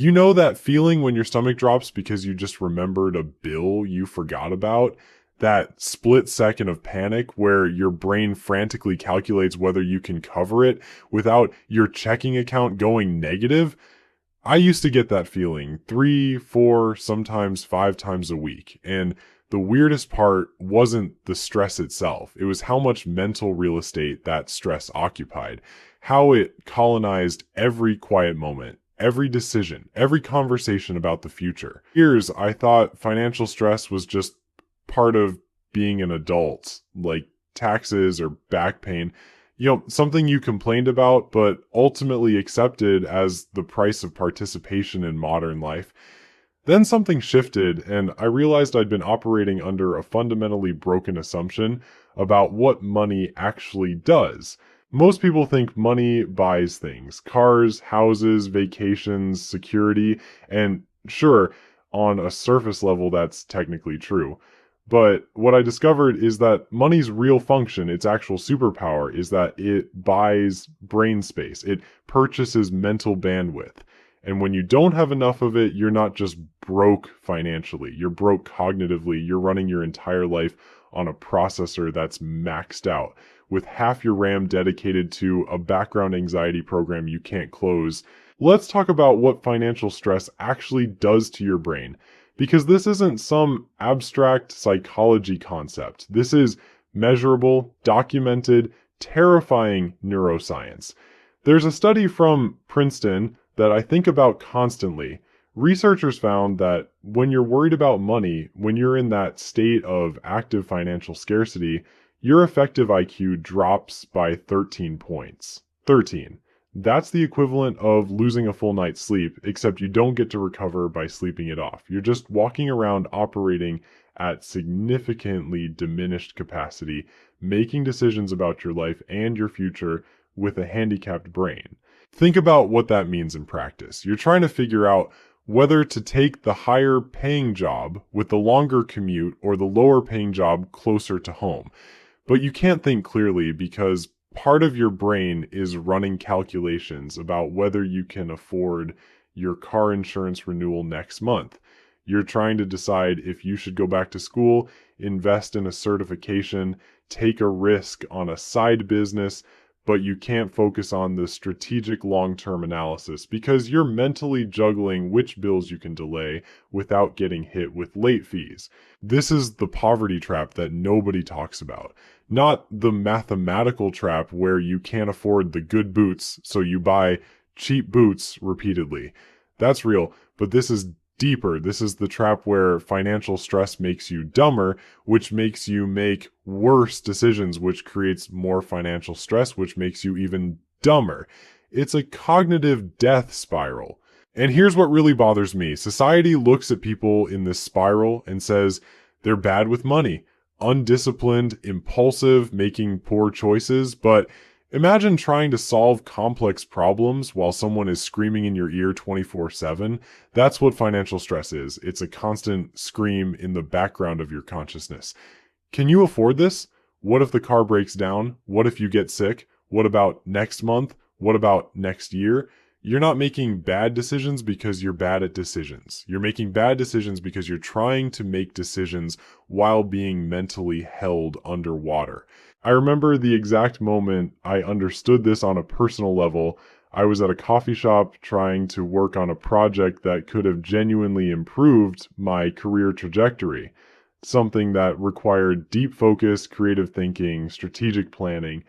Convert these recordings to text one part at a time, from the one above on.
You know that feeling when your stomach drops because you just remembered a bill you forgot about? That split second of panic where your brain frantically calculates whether you can cover it without your checking account going negative? I used to get that feeling 3, 4, sometimes 5 times a week. And the weirdest part wasn't the stress itself. It was how much mental real estate that stress occupied, how it colonized every quiet moment, every decision, every conversation about the future. Years, I thought financial stress was just part of being an adult, like taxes or back pain. Something you complained about, but ultimately accepted as the price of participation in modern life. Then something shifted, and I realized I'd been operating under a fundamentally broken assumption about what money actually does. Most people think money buys things: cars, houses, vacations, security, and sure, on a surface level, that's technically true. But what I discovered is that money's real function, its actual superpower, is that it buys brain space. It purchases mental bandwidth. And when you don't have enough of it, you're not just broke financially. You're broke cognitively. You're running your entire life on a processor that's maxed out, with half your RAM dedicated to a background anxiety program you can't close. Let's talk about what financial stress actually does to your brain. Because this isn't some abstract psychology concept. This is measurable, documented, terrifying neuroscience. There's a study from Princeton that I think about constantly. Researchers found that when you're worried about money, when you're in that state of active financial scarcity, your effective IQ drops by 13 points. 13. That's the equivalent of losing a full night's sleep, except you don't get to recover by sleeping it off. You're just walking around operating at significantly diminished capacity, making decisions about your life and your future with a handicapped brain. Think about what that means in practice. You're trying to figure out whether to take the higher paying job with the longer commute or the lower paying job closer to home. But you can't think clearly because part of your brain is running calculations about whether you can afford your car insurance renewal next month. You're trying to decide if you should go back to school, invest in a certification, take a risk on a side business, but you can't focus on the strategic long-term analysis because you're mentally juggling which bills you can delay without getting hit with late fees. This is the poverty trap that nobody talks about. Not the mathematical trap where you can't afford the good boots, so you buy cheap boots repeatedly. That's real, but this is deeper. This is the trap where financial stress makes you dumber, which makes you make worse decisions, which creates more financial stress, which makes you even dumber. It's a cognitive death spiral. And here's what really bothers me. Society looks at people in this spiral and says they're bad with money, undisciplined, impulsive, making poor choices, but imagine trying to solve complex problems while someone is screaming in your ear 24/7. That's what financial stress is. It's a constant scream in the background of your consciousness. Can you afford this? What if the car breaks down? What if you get sick? What about next month? What about next year? You're not making bad decisions because you're bad at decisions. You're making bad decisions because you're trying to make decisions while being mentally held underwater. I remember the exact moment I understood this on a personal level. I was at a coffee shop trying to work on a project that could have genuinely improved my career trajectory. Something that required deep focus, creative thinking, strategic planning.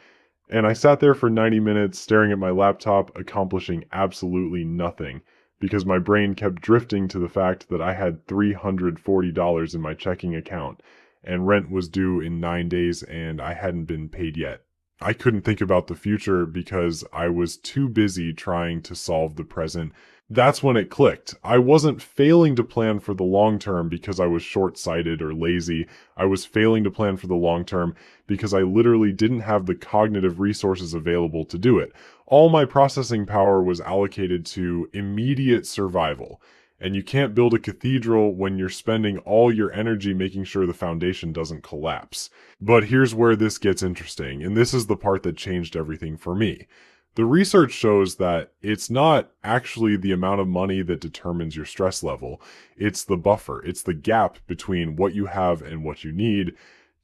And I sat there for 90 minutes staring at my laptop, accomplishing absolutely nothing, because my brain kept drifting to the fact that I had $340 in my checking account, and rent was due in 9 days and I hadn't been paid yet. I couldn't think about the future because I was too busy trying to solve the present. That's when it clicked. I wasn't failing to plan for the long term because I was short-sighted or lazy. I was failing to plan for the long term because I literally didn't have the cognitive resources available to do it. All my processing power was allocated to immediate survival. And you can't build a cathedral when you're spending all your energy making sure the foundation doesn't collapse. But here's where this gets interesting, and this is the part that changed everything for me. The research shows that it's not actually the amount of money that determines your stress level. It's the buffer. It's the gap between what you have and what you need.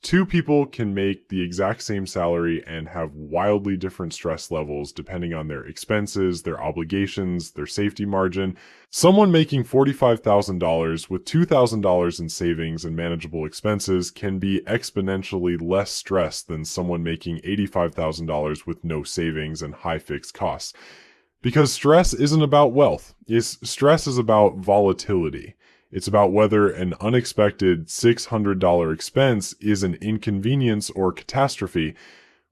Two people can make the exact same salary and have wildly different stress levels depending on their expenses, their obligations, their safety margin. Someone making $45,000 with $2,000 in savings and manageable expenses can be exponentially less stressed than someone making $85,000 with no savings and high fixed costs. Because stress isn't about wealth. Stress is about volatility. It's about whether an unexpected $600 expense is an inconvenience or catastrophe,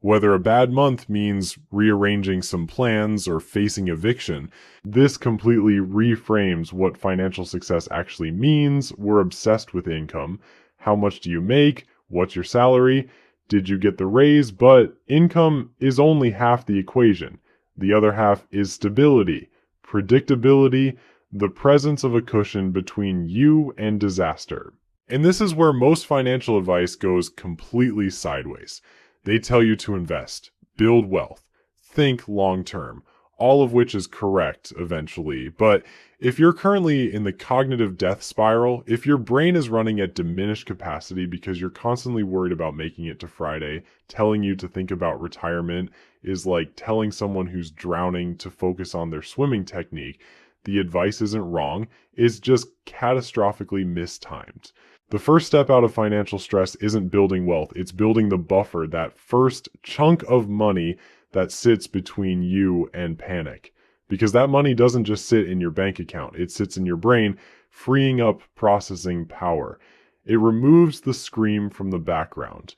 whether a bad month means rearranging some plans or facing eviction. This completely reframes what financial success actually means. We're obsessed with income. How much do you make? What's your salary? Did you get the raise? But income is only half the equation. The other half is stability, predictability, the presence of a cushion between you and disaster. And this is where most financial advice goes completely sideways. They tell you to invest, build wealth, think long term, all of which is correct eventually. But if you're currently in the cognitive death spiral, if your brain is running at diminished capacity because you're constantly worried about making it to Friday, telling you to think about retirement is like telling someone who's drowning to focus on their swimming technique. The advice isn't wrong, it's just catastrophically mistimed. The first step out of financial stress isn't building wealth, it's building the buffer, that first chunk of money that sits between you and panic. Because that money doesn't just sit in your bank account, it sits in your brain, freeing up processing power. It removes the scream from the background.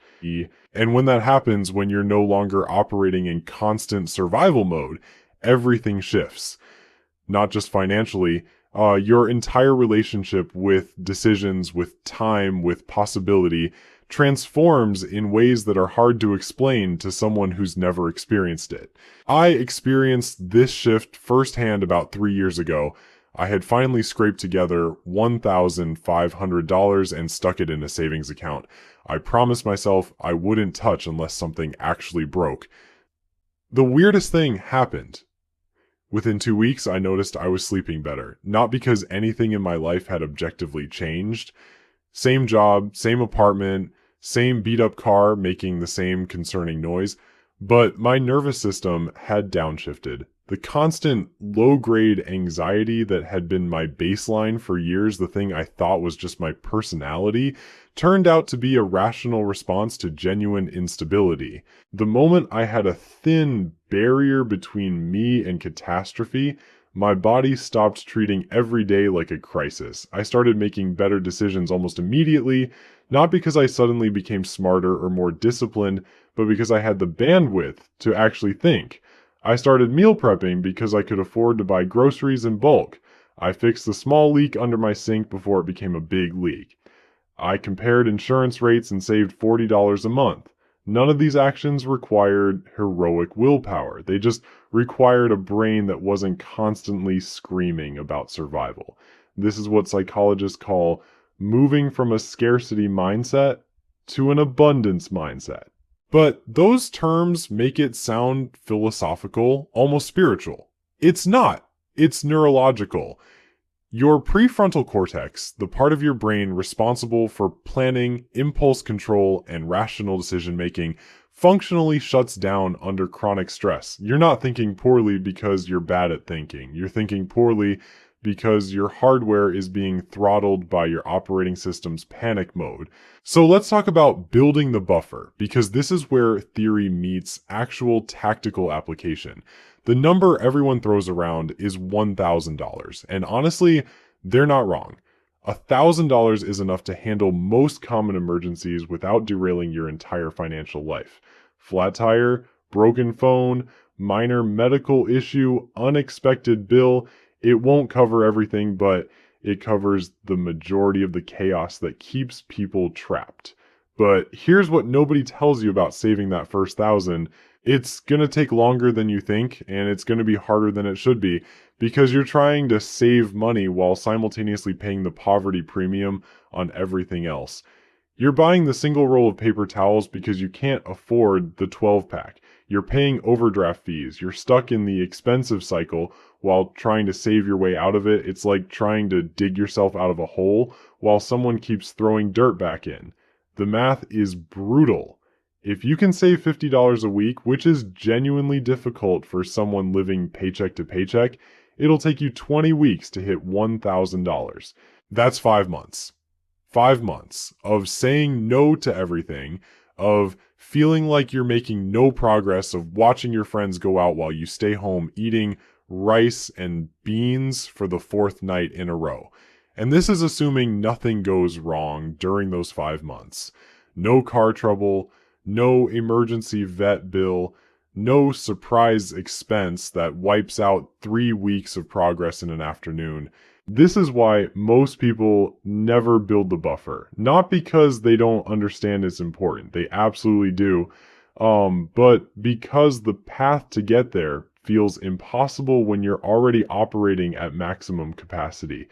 And when that happens, when you're no longer operating in constant survival mode, everything shifts. Not just financially, your entire relationship with decisions, with time, with possibility transforms in ways that are hard to explain to someone who's never experienced it. I experienced this shift firsthand about 3 years ago. I had finally scraped together $1,500 and stuck it in a savings account. I promised myself I wouldn't touch unless something actually broke. The weirdest thing happened. Within 2 weeks, I noticed I was sleeping better. Not because anything in my life had objectively changed. Same job, same apartment, same beat-up car making the same concerning noise, but my nervous system had downshifted. The constant low-grade anxiety that had been my baseline for years, the thing I thought was just my personality, turned out to be a rational response to genuine instability. The moment I had a thin barrier between me and catastrophe, my body stopped treating every day like a crisis. I started making better decisions almost immediately, not because I suddenly became smarter or more disciplined, but because I had the bandwidth to actually think. I started meal prepping because I could afford to buy groceries in bulk. I fixed the small leak under my sink before it became a big leak. I compared insurance rates and saved $40 a month. None of these actions required heroic willpower. They just required a brain that wasn't constantly screaming about survival. This is what psychologists call moving from a scarcity mindset to an abundance mindset. But those terms make it sound philosophical, almost spiritual. It's not. It's neurological. Your prefrontal cortex, the part of your brain responsible for planning, impulse control, and rational decision-making, functionally shuts down under chronic stress. You're not thinking poorly because you're bad at thinking. You're thinking poorly because your hardware is being throttled by your operating system's panic mode. So let's talk about building the buffer, because this is where theory meets actual tactical application. The number everyone throws around is $1,000, and honestly, they're not wrong. $1,000 is enough to handle most common emergencies without derailing your entire financial life. Flat tire, broken phone, minor medical issue, unexpected bill. It won't cover everything, but it covers the majority of the chaos that keeps people trapped. But here's what nobody tells you about saving that first 1,000. It's going to take longer than you think, and it's going to be harder than it should be, because you're trying to save money while simultaneously paying the poverty premium on everything else. You're buying the single roll of paper towels because you can't afford the 12-pack. You're paying overdraft fees. You're stuck in the expensive cycle while trying to save your way out of it. It's like trying to dig yourself out of a hole while someone keeps throwing dirt back in. The math is brutal. If you can save $50 a week, which is genuinely difficult for someone living paycheck to paycheck, it'll take you 20 weeks to hit $1,000. That's 5 months. 5 months of saying no to everything, of feeling like you're making no progress, of watching your friends go out while you stay home eating rice and beans for the fourth night in a row. And this is assuming nothing goes wrong during those 5 months. No car trouble, no emergency vet bill, no surprise expense that wipes out 3 weeks of progress in an afternoon. This is why most people never build the buffer. Not because they don't understand it's important. They absolutely do. But because the path to get there feels impossible when you're already operating at maximum capacity.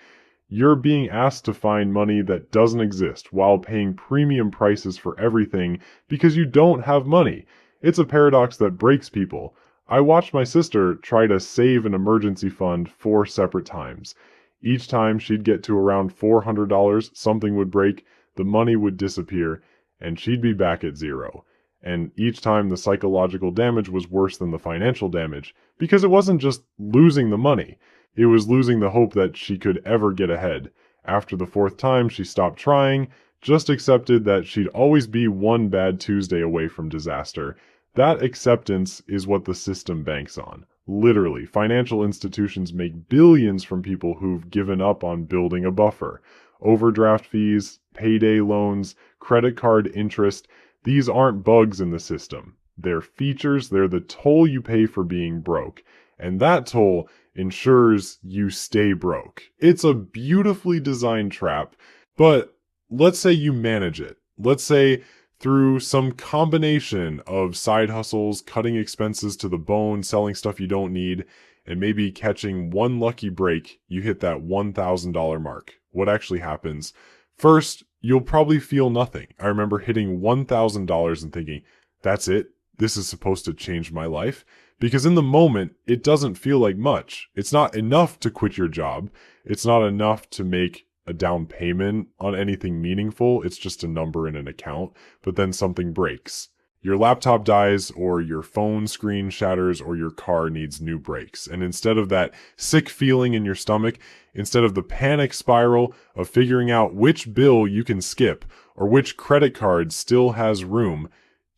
You're being asked to find money that doesn't exist while paying premium prices for everything because you don't have money. It's a paradox that breaks people. I watched my sister try to save an emergency fund 4 separate times. Each time she'd get to around $400, something would break, the money would disappear, and she'd be back at zero. And each time the psychological damage was worse than the financial damage, because it wasn't just losing the money. It was losing the hope that she could ever get ahead. After the 4th time, she stopped trying, just accepted that she'd always be one bad Tuesday away from disaster. That acceptance is what the system banks on. Literally, financial institutions make billions from people who've given up on building a buffer. Overdraft fees, payday loans, credit card interest, these aren't bugs in the system. They're features, they're the toll you pay for being broke. And that toll ensures you stay broke. It's a beautifully designed trap, but let's say you manage it. Let's say through some combination of side hustles, cutting expenses to the bone, selling stuff you don't need, and maybe catching one lucky break, you hit that $1,000 mark. What actually happens? First, you'll probably feel nothing. I remember hitting $1,000 and thinking, that's it? This is supposed to change my life? Because in the moment, it doesn't feel like much. It's not enough to quit your job. It's not enough to make a down payment on anything meaningful. It's just a number in an account. But then something breaks. Your laptop dies, or your phone screen shatters, or your car needs new brakes. And instead of that sick feeling in your stomach, instead of the panic spiral of figuring out which bill you can skip, or which credit card still has room,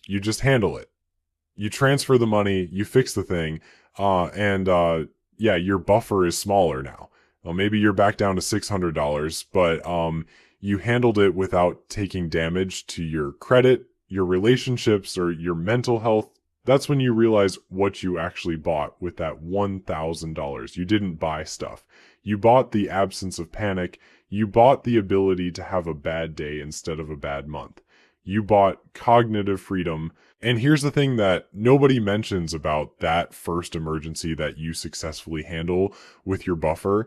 you just handle it. You transfer the money, you fix the thing, and your buffer is smaller now. Well, maybe you're back down to $600, but you handled it without taking damage to your credit, your relationships, or your mental health. That's when you realize what you actually bought with that $1,000. You didn't buy stuff. You bought the absence of panic. You bought the ability to have a bad day instead of a bad month. You bought cognitive freedom. And here's the thing that nobody mentions about that first emergency that you successfully handle with your buffer.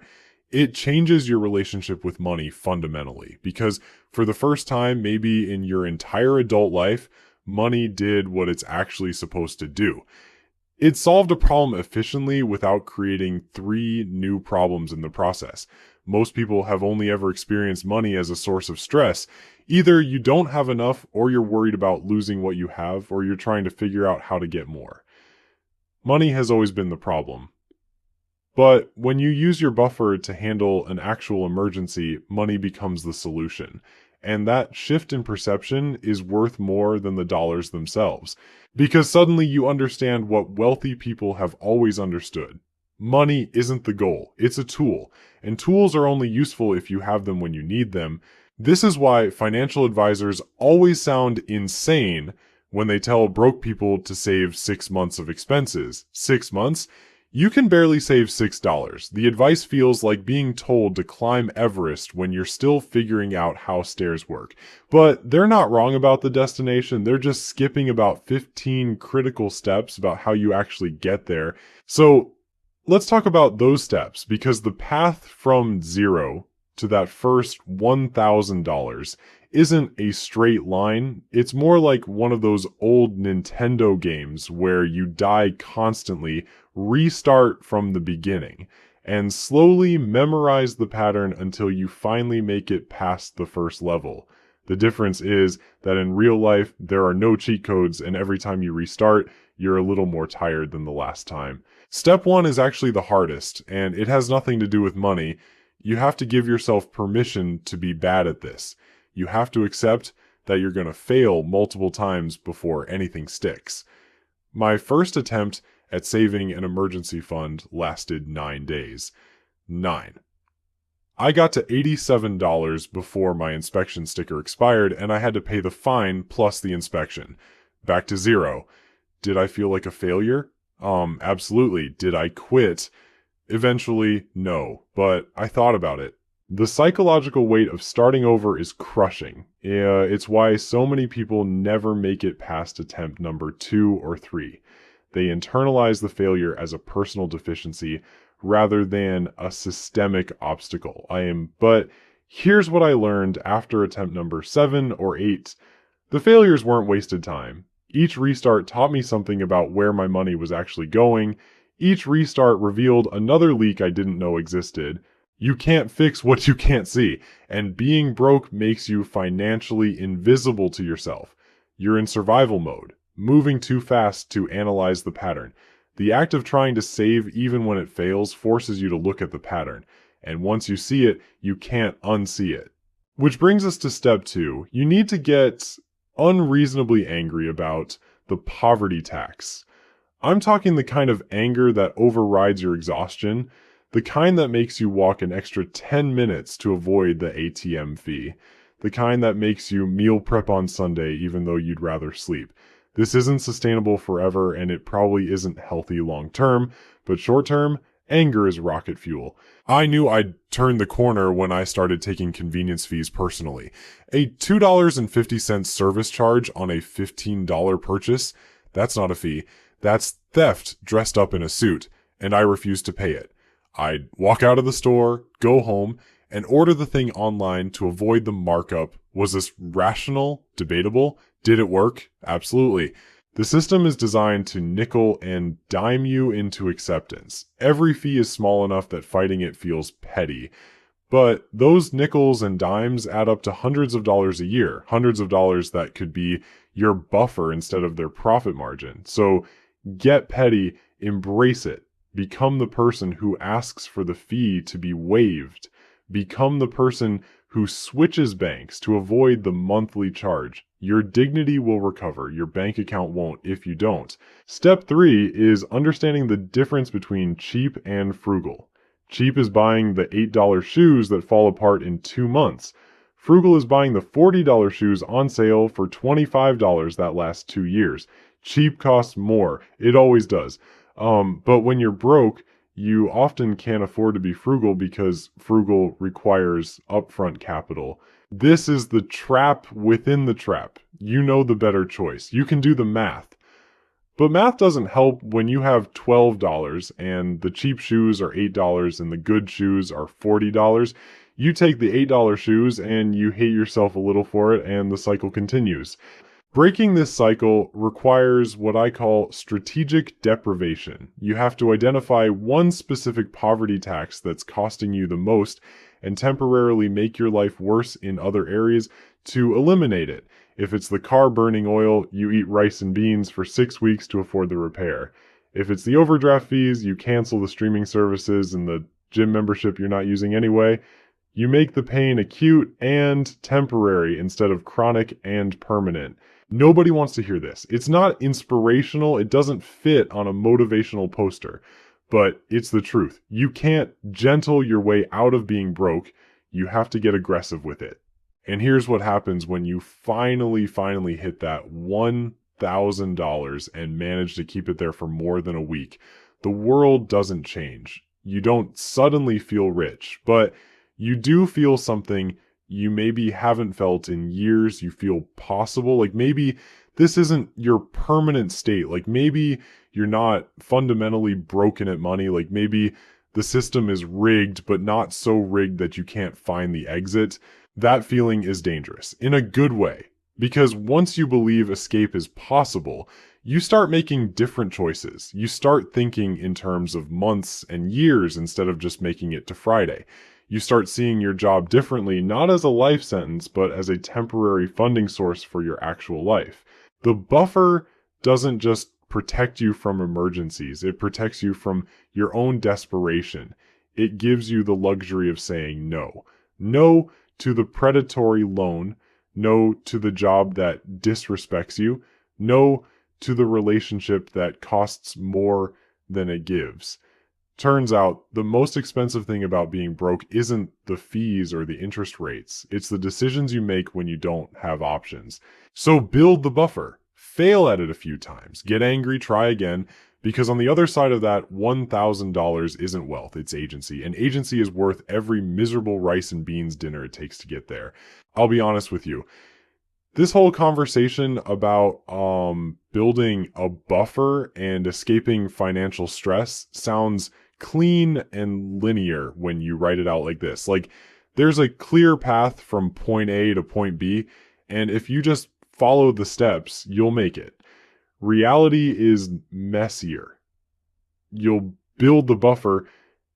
It changes your relationship with money fundamentally, because for the first time, maybe in your entire adult life, money did what it's actually supposed to do. It solved a problem efficiently without creating 3 new problems in the process. Most people have only ever experienced money as a source of stress. Either you don't have enough, or you're worried about losing what you have, or you're trying to figure out how to get more. Money has always been the problem. But when you use your buffer to handle an actual emergency, money becomes the solution. And that shift in perception is worth more than the dollars themselves. Because suddenly you understand what wealthy people have always understood. Money isn't the goal, it's a tool. And tools are only useful if you have them when you need them. This is why financial advisors always sound insane when they tell broke people to save 6 months of expenses. 6 months? You can barely save $6. The advice feels like being told to climb Everest when you're still figuring out how stairs work. But they're not wrong about the destination. They're just skipping about 15 critical steps about how you actually get there. So let's talk about those steps, because the path from zero to that first $1,000 isn't a straight line. It's more like one of those old Nintendo games where you die constantly, restart from the beginning, and slowly memorize the pattern until you finally make it past the first level. The difference is that in real life, there are no cheat codes, and every time you restart, you're a little more tired than the last time. Step one is actually the hardest, and it has nothing to do with money. You have to give yourself permission to be bad at this. You have to accept that you're going to fail multiple times before anything sticks. My first attempt at saving an emergency fund lasted 9 days. 9. I got to $87 before my inspection sticker expired, and I had to pay the fine plus the inspection. Back to 0. Did I feel like a failure? Absolutely. Did I quit? Eventually, no, but I thought about it. The psychological weight of starting over is crushing. It's why so many people never make it past attempt number 2 or 3. They internalize the failure as a personal deficiency rather than a systemic obstacle. But here's what I learned after attempt number 7 or 8. The failures weren't wasted time. Each restart taught me something about where my money was actually going. Each restart revealed another leak I didn't know existed. You can't fix what you can't see, and being broke makes you financially invisible to yourself. You're in survival mode, moving too fast to analyze the pattern. The act of trying to save even when it fails forces you to look at the pattern, and once you see it, you can't unsee it. Which brings us to step 2. You need to get unreasonably angry about the poverty tax. I'm talking the kind of anger that overrides your exhaustion, the kind that makes you walk an extra 10 minutes to avoid the ATM fee, the kind that makes you meal prep on Sunday even though you'd rather sleep. This isn't sustainable forever, and it probably isn't healthy long term, but short term, anger is rocket fuel. I knew I'd turned the corner when I started taking convenience fees personally. A $2.50 service charge on a $15 purchase, that's not a fee. That's theft dressed up in a suit, and I refused to pay it. I'd walk out of the store, go home, and order the thing online to avoid the markup. Was this rational? Debatable? Did it work? Absolutely. The system is designed to nickel and dime you into acceptance. Every fee is small enough that fighting it feels petty. But those nickels and dimes add up to hundreds of dollars a year, hundreds of dollars that could be your buffer instead of their profit margin. So get petty, embrace it. Become the person who asks for the fee to be waived. Become the person who switches banks to avoid the monthly charge. Your dignity will recover. Your bank account won't if you don't. Step 3 is understanding the difference between cheap and frugal. Cheap is buying the $8 shoes that fall apart in 2 months. Frugal is buying the $40 shoes on sale for $25 that last 2 years. Cheap costs more. It always does. But when you're broke, you often can't afford to be frugal because frugal requires upfront capital. This is the trap within the trap. You know the better choice. You can do the math. But math doesn't help when you have $12 and the cheap shoes are $8 and the good shoes are $40. You take the $8 shoes and you hate yourself a little for it, and the cycle continues. Breaking this cycle requires what I call strategic deprivation. You have to identify one specific poverty tax that's costing you the most and temporarily make your life worse in other areas to eliminate it. If it's the car burning oil, you eat rice and beans for 6 weeks to afford the repair. If it's the overdraft fees, you cancel the streaming services and the gym membership you're not using anyway. You make the pain acute and temporary instead of chronic and permanent. Nobody wants to hear this. It's not inspirational. It doesn't fit on a motivational poster, but it's the truth. You can't gentle your way out of being broke. You have to get aggressive with it. And here's what happens when you finally hit that $1,000 and manage to keep it there for more than a week. The world doesn't change. You don't suddenly feel rich, but you do feel something you maybe haven't felt in years. You feel possible. Like maybe this isn't your permanent state. Like maybe you're not fundamentally broken at money. Like maybe the system is rigged, but not so rigged that you can't find the exit, that feeling is dangerous in a good way. Because once you believe escape is possible, you start making different choices. You start thinking in terms of months and years instead of just making it to Friday. You start seeing your job differently, not as a life sentence, but as a temporary funding source for your actual life. The buffer doesn't just protect you from emergencies, it protects you from your own desperation. It gives you the luxury of saying no. No to the predatory loan, no to the job that disrespects you, no to the relationship that costs more than it gives. Turns out, the most expensive thing about being broke isn't the fees or the interest rates. It's the decisions you make when you don't have options. So build the buffer. Fail at it a few times. Get angry, try again. Because on the other side of that, $1,000 isn't wealth, it's agency. And agency is worth every miserable rice and beans dinner it takes to get there. I'll be honest with you. This whole conversation about building a buffer and escaping financial stress sounds clean and linear when you write it out like this. Like, there's a clear path from point A to point B, and if you just follow the steps, you'll make it. Reality is messier. You'll build the buffer,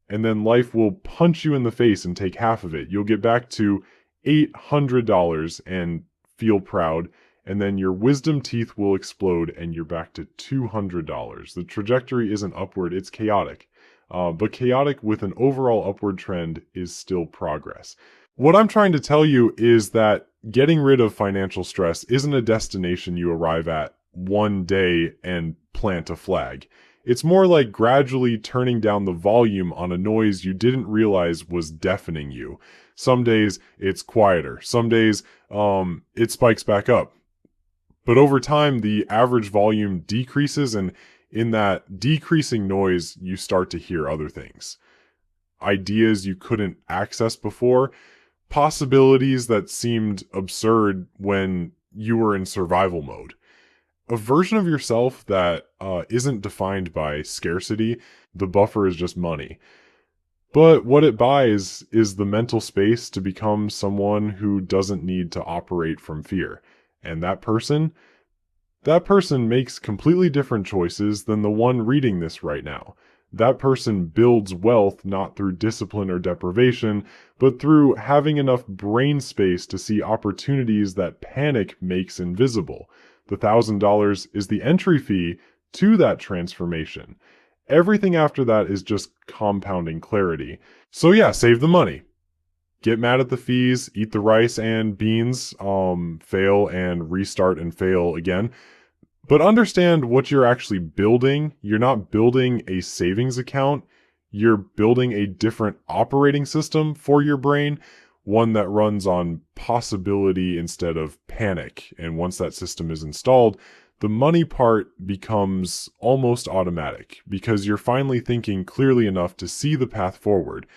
and then life will punch you in the face and take half of it. You'll get back to $800 and feel proud, and then your wisdom teeth will explode and you're back to $200. The trajectory isn't upward, it's chaotic. But chaotic with an overall upward trend is still progress. What I'm trying to tell you is that getting rid of financial stress isn't a destination you arrive at one day and plant a flag. It's more like gradually turning down the volume on a noise you didn't realize was deafening you. Some days it's quieter. Some days it spikes back up. But over time, the average volume decreases, and in that decreasing noise, you start to hear other things. Ideas you couldn't access before, possibilities that seemed absurd when you were in survival mode. A version of yourself that isn't defined by scarcity. The buffer is just money. But what it buys is the mental space to become someone who doesn't need to operate from fear. And that person makes completely different choices than the one reading this right now. That person builds wealth not through discipline or deprivation, but through having enough brain space to see opportunities that panic makes invisible. The $1,000 is the entry fee to that transformation. Everything after that is just compounding clarity. So yeah, save the money. Get mad at the fees, eat the rice and beans, fail and restart and fail again. But understand what you're actually building. You're not building a savings account. You're building a different operating system for your brain, one that runs on possibility instead of panic. And once that system is installed, the money part becomes almost automatic because you're finally thinking clearly enough to see the path forward.